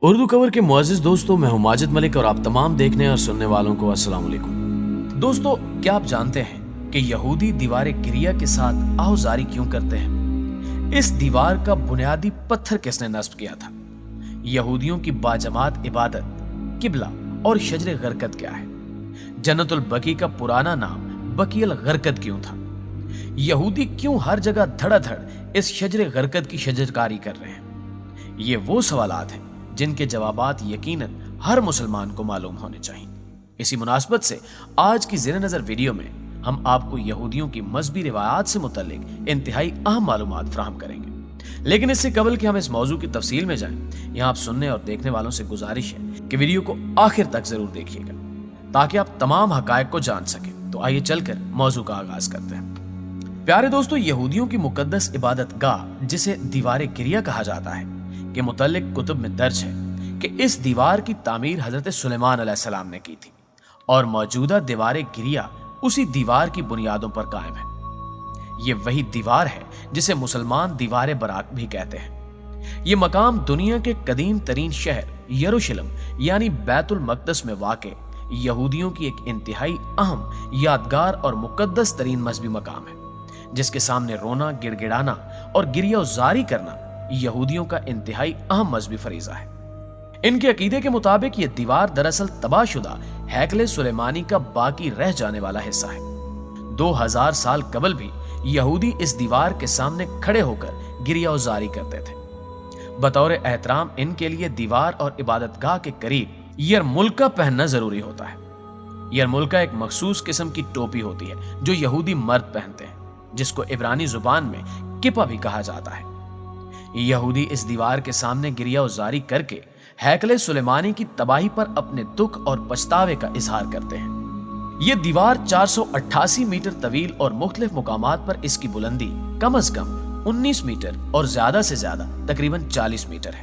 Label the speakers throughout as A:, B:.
A: اردو کور کے معزز دوستوں، میں ہوں ماجد ملک اور آپ تمام دیکھنے اور سننے والوں کو السلام علیکم۔ دوستو، کیا آپ جانتے ہیں کہ یہودی دیوار گریہ کے ساتھ آہوزاری کیوں کرتے ہیں؟ اس دیوار کا بنیادی پتھر کس نے نصب کیا تھا؟ یہودیوں کی باجماعت عبادت، قبلہ اور شجر غرقد کیا ہے؟ جنت البقیع کا پرانا نام بقیع الغرقد کیوں تھا؟ یہودی کیوں ہر جگہ دھڑا دھڑ اس شجر غرقد کی شجرکاری کر رہے ہیں؟ یہ وہ سوالات ہیں جن کے جوابات یقیناً ہر مسلمان کو معلوم ہونے چاہیے۔ اسی مناسبت سے آج کی زیر نظر ویڈیو میں ہم آپ کو یہودیوں کی مذہبی روایات سے متعلق انتہائی اہم معلومات فراہم کریں گے۔ لیکن اس سے قبل کہ ہم اس موضوع کی تفصیل میں جائیں، یہاں آپ سننے اور دیکھنے والوں سے گزارش ہے کہ ویڈیو کو آخر تک ضرور دیکھیے گا تاکہ آپ تمام حقائق کو جان سکیں۔ تو آئیے چل کر موضوع کا آغاز کرتے ہیں۔ پیارے دوستو، یہودیوں کی مقدس عبادت گاہ جسے دیوار گریہ کہا جاتا ہے کے متعلق کتب میں درج ہے کہ اس دیوار کی تعمیر حضرت سلیمان علیہ السلام نے کی تھی اور موجودہ دیوار گریہ اسی دیوار کی بنیادوں پر قائم ہے۔ یہ وہی دیوار ہے جسے مسلمان دیوار براق بھی کہتے ہیں۔ یہ مقام دنیا کے قدیم ترین شہر یروشلم یعنی بیت المقدس میں واقع یہودیوں کی ایک انتہائی اہم، یادگار اور مقدس ترین مذہبی مقام ہے، جس کے سامنے رونا، گڑ گڑانا اور گریہ زاری کرنا یہودیوں کا انتہائی اہم مذہبی فریضہ ہے۔ ان کے عقیدے کے مطابق یہ دیوار دراصل تباہ شدہ ہیکل سلیمانی کا باقی رہ جانے والا حصہ ہے۔ 2000 سال قبل بھی یہودی اس دیوار کے سامنے کھڑے ہو کر گریہ زاری کرتے تھے۔ بطور احترام ان کے لیے دیوار اور عبادت گاہ کے قریب یرملکہ پہننا ضروری ہوتا ہے۔ یرملکہ ایک مخصوص قسم کی ٹوپی ہوتی ہے جو یہودی مرد پہنتے ہیں، جس کو عبرانی زبان میں کپا بھی کہا جاتا ہے۔ یہودی اس دیوار کے سامنے گریہ زاری کر کے ہیکل سلیمانی کی تباہی پر اپنے دکھ اور پچھتاوے کا اظہار کرتے ہیں۔ یہ دیوار 488 میٹر طویل اور مختلف مقامات پر اس کی بلندی کم از کم 19 میٹر اور زیادہ سے زیادہ تقریباً 40 میٹر ہے۔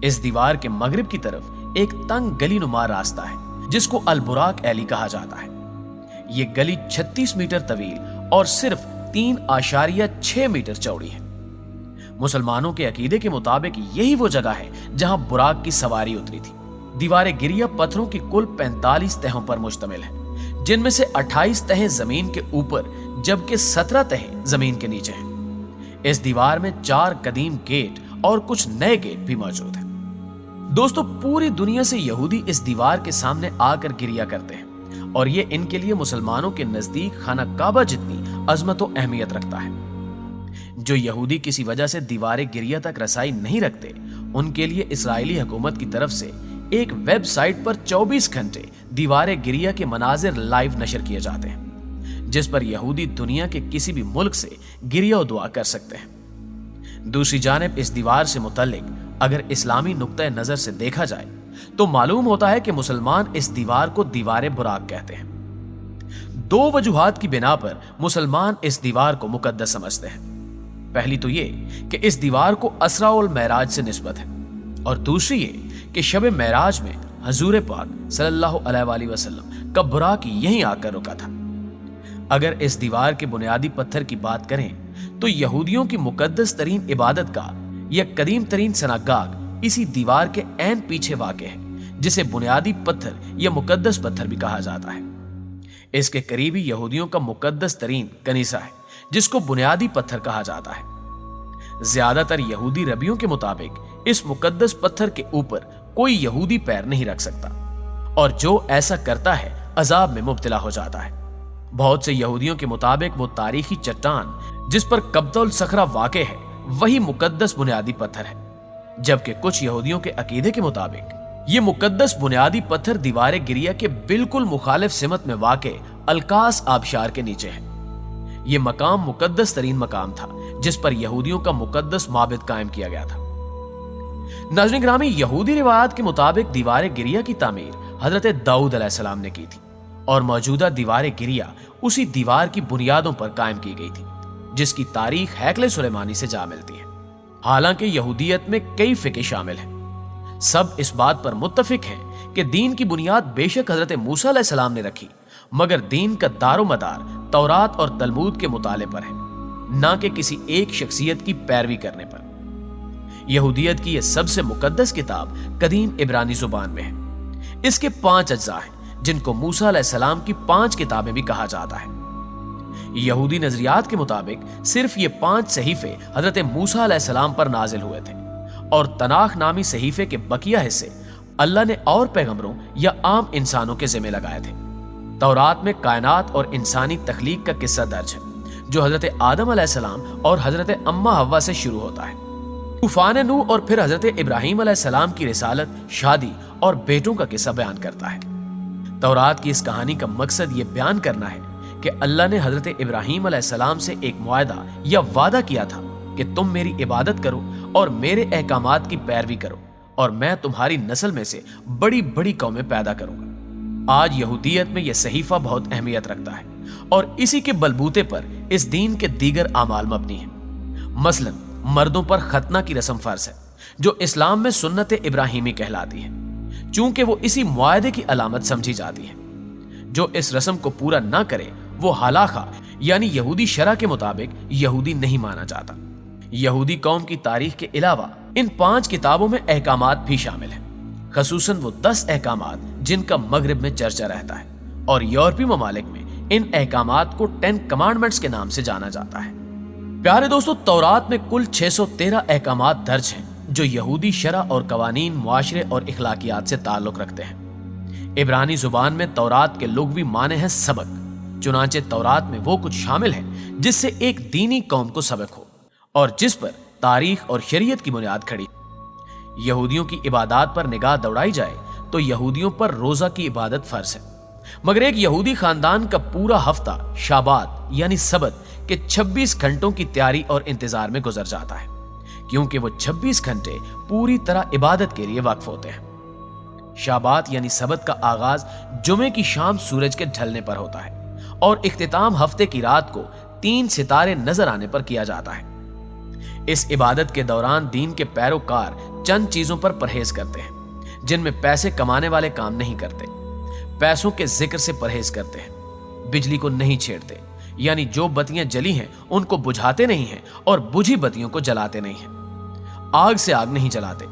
A: اس دیوار کے مغرب کی طرف ایک تنگ گلی نما راستہ ہے جس کو البراق ایلی کہا جاتا ہے۔ یہ گلی 36 میٹر طویل اور صرف 3.6 میٹر چوڑی ہے۔ مسلمانوں کے عقیدے کے مطابق یہی وہ جگہ ہے جہاں براق کی سواری اتری تھی۔ دیوار گریہ پتھروں کی کل 45 تہوں پر مشتمل ہے، جن میں سے 28 تہیں زمین کے اوپر جبکہ 17 تہیں زمین کے نیچے ہیں۔ اس دیوار میں 4 قدیم گیٹ اور کچھ نئے گیٹ بھی موجود ہیں۔ دوستو، پوری دنیا سے یہودی اس دیوار کے سامنے آ کر گریہ کرتے ہیں اور یہ ان کے لیے مسلمانوں کے نزدیک خانہ کعبہ جتنی عظمت و اہمیت رکھتا ہے۔ جو یہودی کسی وجہ سے دیوار گریہ تک رسائی نہیں رکھتے، ان کے لیے اسرائیلی حکومت کی طرف سے ایک ویب سائٹ پر 24 گھنٹے دیوار گریہ کے مناظر لائیو نشر کیے جاتے ہیں، جس پر یہودی دنیا کے کسی بھی ملک سے گریہ و دعا کر سکتے ہیں۔ دوسری جانب اس دیوار سے متعلق اگر اسلامی نقطۂ نظر سے دیکھا جائے تو معلوم ہوتا ہے کہ مسلمان اس دیوار کو دیوار براق کہتے ہیں۔ 2 وجوہات کی بنا پر مسلمان اس دیوار کو مقدس سمجھتے ہیں۔ پہلی تو یہ کہ اس دیوار کو اسراء المعراج سے نسبت ہے، اور دوسری یہ کہ شب معراج میں حضور پاک صلی اللہ علیہ وآلہ وسلم کا براق یہیں آ کر رکا تھا۔ اگر اس دیوار کے بنیادی پتھر کی بات کریں تو یہودیوں کی مقدس ترین عبادت گاہ یا قدیم ترین سناگاگ اسی دیوار کے عین پیچھے واقع ہے، جسے بنیادی پتھر یا مقدس پتھر بھی کہا جاتا ہے۔ اس کے قریبی یہودیوں کا مقدس ترین کنیسہ ہے جس کو بنیادی پتھر کہا جاتا ہے۔ زیادہ تر یہودی ربیوں کے مطابق اس مقدس پتھر کے اوپر کوئی یہودی پیر نہیں رکھ سکتا، اور جو ایسا کرتا ہے عذاب میں مبتلا ہو جاتا ہے۔ بہت سے یہودیوں کے مطابق وہ تاریخی چٹان جس پر قبۃ الصخرہ واقع ہے وہی مقدس بنیادی پتھر ہے، جبکہ کچھ یہودیوں کے عقیدے کے مطابق یہ مقدس بنیادی پتھر دیوار گریہ کے بالکل مخالف سمت میں واقع الکاس آبشار کے نیچے ہے۔ یہ مقام مقدس ترین مقام تھا جس پر یہودیوں کا مقدس معبد قائم کیا گیا تھا۔ ناظرین گرامی، یہودی روایات کے مطابق دیوار گریہ کی تعمیر حضرت داؤد علیہ السلام نے کی تھی اور موجودہ دیوار گریہ اسی دیوار کی بنیادوں پر قائم کی گئی تھی، جس کی تاریخ ہیکل سلیمانی سے جا ملتی ہے۔ حالانکہ یہودیت میں کئی فقہ شامل ہیں، سب اس بات پر متفق ہیں کہ دین کی بنیاد بے شک حضرت موسیٰ علیہ السلام نے رکھی، مگر دین کا دار و مدار تورات اور تلمود کے مطالعے پر ہے، نہ کہ کسی ایک شخصیت کی پیروی کرنے پر۔ यहूदियत की यह सबसे मुकद्दस किताब कदीम इब्रानी जुबान में है। इसके 5 अज्जा हैं जिनको मूसा अलैहिस्सलाम की 5 किताबें भी कहा जाता है। यहूदी नजरियात के मुताबिक सिर्फ ये 5 सहीफे हजरत मूसा अलैहिस्सलाम पर नाजिल हुए थे और तनाख नामी सहीफे के बकिया हिस्से अल्लाह ने और पैगंबरों या आम इंसानों के जिम्मे लगाए थे। तौरात में कायनात और इंसानी तख्लीक का किस्सा दर्ज है जो हजरत आदम अलैहिस्सलाम और हजरत अम्मा हव्वा से शुरू होता है। तूफान नूह और फिर हजरत इब्राहीम अलैहिस्सलाम की रिसालत, शादी और बेटों का किस्सा बयान करता है। तौरात की इस कहानी का मकसद ये बयान करना है कि अल्लाह ने हजरत इब्राहीम अलैहिस्सलाम से एक मुआहदा या वादा किया था कि तुम मेरी इबादत करो और मेरे अहकामात की पैरवी करो और मैं तुम्हारी नस्ल में से बड़ी बड़ी कौमें पैदा करूंगा। आज यहूदियत में यह सहीफा बहुत अहमियत रखता है और इसी के बलबूते पर इस दीन के दीगर आमाल मबनी है। मसलन मर्दों पर खतना की रस्म फर्ज है जो इस्लाम में सुन्नत इब्राहीमी कहलाती है, चूंकि वो इसी मुआहदे की अलामत समझी जाती है। जो इस रस्म को पूरा ना करे वो हलाखा यानी यहूदी शरा के मुताबिक यहूदी नहीं माना जाता। यहूदी कौम की तारीख के अलावा इन 5 किताबों में अहकामात भी शामिल हैं, खसूसन वो 10 अहकामात जिनका मगरिब में चर्चा रहता है और यूरोपीय ममालिक में इन अहकामात को 10 कमांडमेंट्स के नाम से जाना जाता है। प्यारे दोस्तों, तौरात में कुल 613 अहकामात दर्ज हैं जो यहूदी शरा और कवानीन, मुआशरे और इखलाकियात से ताल्लुक रखते हैं। इब्रानी जुबान में तौरात के लुग़वी माने हैं सबक, चुनांचे तौरात में वो कुछ शामिल है जिससे एक दीनी कौम को सबक हो और जिस पर तारीख और शरीयत की बुनियाद खड़ी। यहूदियों की इबादत पर निगाह दौड़ाई जाए तो यहूदियों पर रोजा की इबादत फर्ज है, मगर एक यहूदी खानदान का पूरा हफ्ता शाबात यानी सबत के 26 घंटों की तैयारी और इंतजार में गुजर जाता है, क्योंकि वो 26 घंटे पूरी तरह इबादत के लिए वक्फ होते हैं। शाबात यानी सबत का आगाज जुमे की शाम सूरज के ढलने पर होता है और इख्तिताम हफ्ते की रात को 3 सितारे नजर आने पर किया जाता है। इस इबादत के दौरान दीन के पैरोकार चंद चीजों पर परहेज करते हैं जिनमें पैसे कमाने वाले काम नहीं करते, पैसों के जिक्र से परहेज करते हैं, बिजली को नहीं छेड़ते यानी जो बत्तियां जली हैं उनको बुझाते नहीं हैं और बुझी बत्तियों को जलाते नहीं हैं, आग से आग नहीं जलाते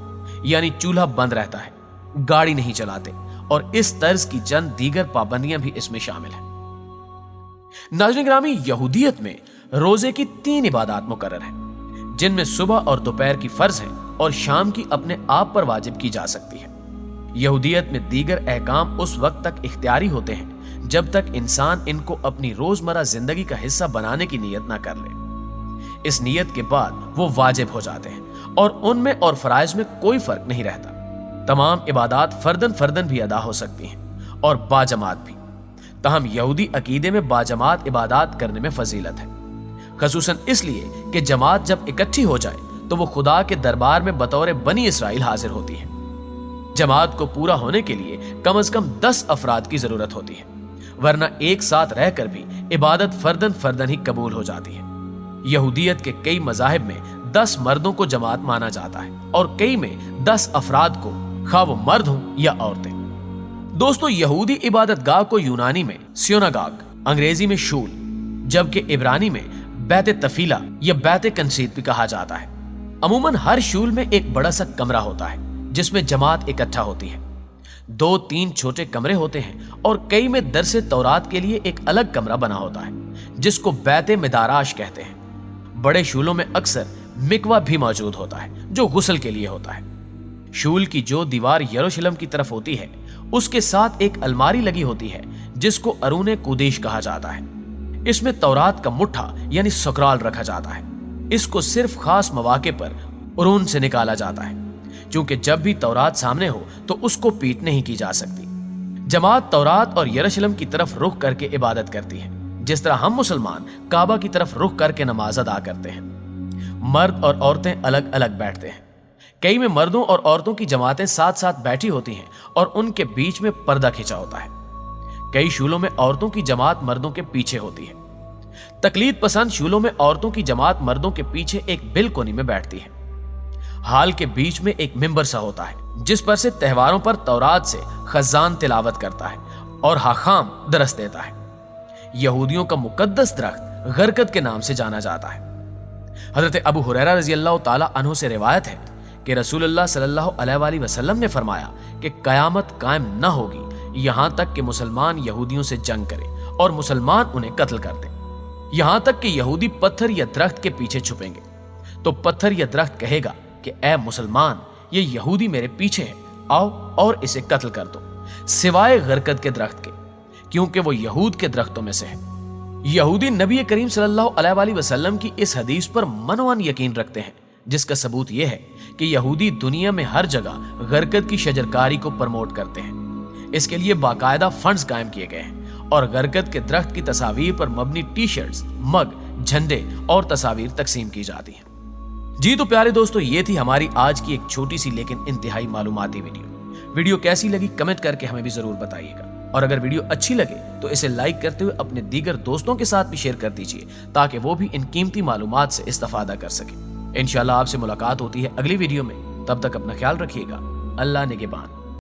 A: यानी चूल्हा बंद रहता है, गाड़ी नहीं चलाते और इस तर्ज की चंद दीगर पाबंदियां भी इसमें शामिल हैं। नाज़रीन गिरामी, यहूदियत में रोजे की 3 इबादत मुकर्रर हैं जिनमें सुबह और दोपहर की फर्ज है और शाम की अपने आप पर वाजिब की जा सकती है। यहूदियत में दीगर अहकाम उस वक्त तक इख्तियारी होते हैं जब तक इंसान इनको अपनी रोजमर्रा जिंदगी का हिस्सा बनाने की नीयत ना कर ले। इस नीयत के बाद वो वाजिब हो जाते हैं और उनमें और फराइज में कोई फर्क नहीं रहता। तमाम इबादत फर्दन फर्दन भी अदा हो सकती हैं और बाजमात भी। तहम यहूदी अकीदे में बाजमात इबादत करने में फजीलत है, खसूसन इसलिए कि जमात जब इकट्ठी हो जाए तो वो खुदा के दरबार में बतौर बनी इसराइल हाजिर होती है। जमात को पूरा होने के लिए कम से कम 10 अफराद की जरूरत होती है, वरना एक साथ रहकर भी इबादत फर्दन फर्दन ही कबूल हो जाती है। यहूदियत के कई मज़ाहिब में 10 मर्दों को जमात माना जाता है और कई में 10 अफराद को, खा वो मर्द हों या औरतें। दोस्तों, यहूदी इबादत गाह को यूनानी में सियोनागाग, अंग्रेजी में शूल, जबकि इब्रानी में बैत तफीला या बैत कंसीद भी कहा जाता है। अमूमन हर शूल में एक बड़ा सा कमरा होता है जिसमें जमात इकट्ठा होती है। 2-3 छोटे कमरे होते हैं और कई में दरसे तौरात के लिए एक अलग कमरा बना होता है जिसको बैत मिदाराश कहते हैं। बड़े शूलों में अक्सर मिकवा भी मौजूद होता है जो गुस्ल के लिए होता है। शूल की जो दीवार यरूशलेम की तरफ होती है उसके साथ एक अलमारी लगी होती है जिसको अरूने कुदेश कहा जाता है। इसमें तौरात का मुट्ठा यानी सकराल रखा जाता है। इसको सिर्फ खास मौके पर उरून से निकाला जाता है, क्योंकि जब भी तौरात सामने हो तो उसको पीट नहीं की जा सकती। जमात तौरात और यरूशलेम की तरफ रुख करके इबादत करती है, जिस तरह हम मुसलमान काबा की तरफ रुख करके नमाज अदा करते हैं। मर्द और औरतें अलग अलग बैठते हैं। कई में मर्दों और औरतों की जमातें साथ साथ बैठी होती हैं और उनके बीच में पर्दा खिंचा होता है। कई शूलों में औरतों की जमात मर्दों के पीछे होती है। तकलीद पसंद शूलों में औरतों की जमात मर्दों के पीछे एक बिलकोनी में बैठती है। हाल के बीच में एक मिंबर सा होता है जिस पर से त्योहारों पर तौरात से खजान तिलावत करता है और हाखाम दरस देता है। यहूदियों का मुकद्दस दरख्त गरकद के नाम से जाना जाता है। हजरत अबू हुरैरा रज़ी अल्लाह ताला अन्हु से रिवायत है کہ रसूल अल्लाह सल्लल्लाहु अलैहि वसल्लम ने फरमाया कि कयामत कायम न होगी यहाँ तक कि मुसलमान यहूदियों से जंग करें और मुसलमान उन्हें कत्ल कर दें, यहाँ तक कि यहूदी पत्थर या दरख्त के पीछे छुपेंगे तो पत्थर या दरख्त कहेगा कि ऐ मुसलमान, ये यहूदी मेरे पीछे है, आओ और इसे कत्ल कर दो, सिवाय गरकद के दरख्त के, क्योंकि वो यहूद के दरख्तों में से है। यहूदी नबी करीम सल्लल्लाहु अलैहि वसल्लम की इस हदीस पर मनोवन यकीन रखते हैं, जिसका सबूत यह है कि यहूदी दुनिया में हर जगह गरकद की शजरकारी को प्रमोट करते हैं। इसके लिए बाकायदा फंड्स कायम किए गए हैं और गरकद के दरख्त की तस्वीर पर मबनी टी शर्ट्स, मग, झंडे और तस्वीर तकसीम की जाती हैं। जी तो प्यारे दोस्तों, ये थी हमारी आज की एक छोटी सी लेकिन इंतहाई मालूमाती वीडियो कैसी लगी कमेंट करके हमें भी जरूर बताइएगा, और अगर वीडियो अच्छी लगे तो इसे लाइक करते हुए अपने दीगर दोस्तों के साथ भी शेयर कर दीजिए ताकि वो भी इन कीमती मालूमात से इस्तेफादा कर सके। इंशाल्लाह आपसे मुलाकात होती है अगली वीडियो में, तब तक अपना ख्याल रखिएगा। अल्लाह निगहबान।